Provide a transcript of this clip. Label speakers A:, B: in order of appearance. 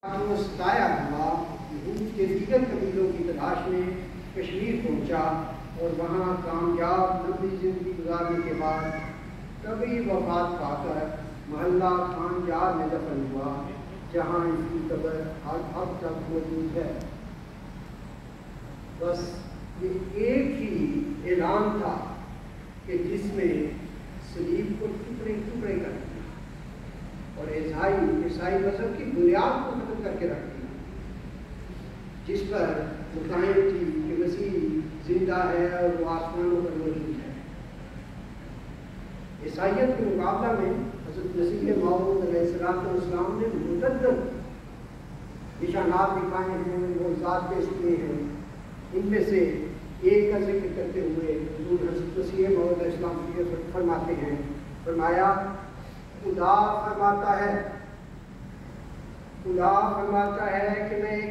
A: وہ ستایا ہوا یہود کے دیگر قبیلوں کی تلاش میں کشمیر پہنچا اور وہاں کامیاب لمبی زندگی گزارنے کے بعد طبی وفات پا کر محلہ خان یار میں دفن ہوا، جہاں اس کی قبر اب تک موجود ہے۔ بس یہ ایک ہی اعلان تھا کہ جس میں صلیب کو ٹکڑے ٹکڑے کر دیا اور عیسائی مذہب کی بنیاد کو ختم کر کے رکھ دیا، جس پر وہ قائم تھی کہ مسیح زندہ ہے اور وہ آسمانوں پر موجود ہے۔ عیسائیت کے مقابلہ میں حضرت مسیح موعود علیہ السلام نے متعدد نشانات دکھائے ہیں، معجزات پیش کیے ہیں۔ ان میں سے ایک کا ذکر کرتے ہوئے حضور حضرت مسیح موعود علیہ السلام فرماتے ہیں، فرمایا خدا فرماتا ہے کہ میں ایک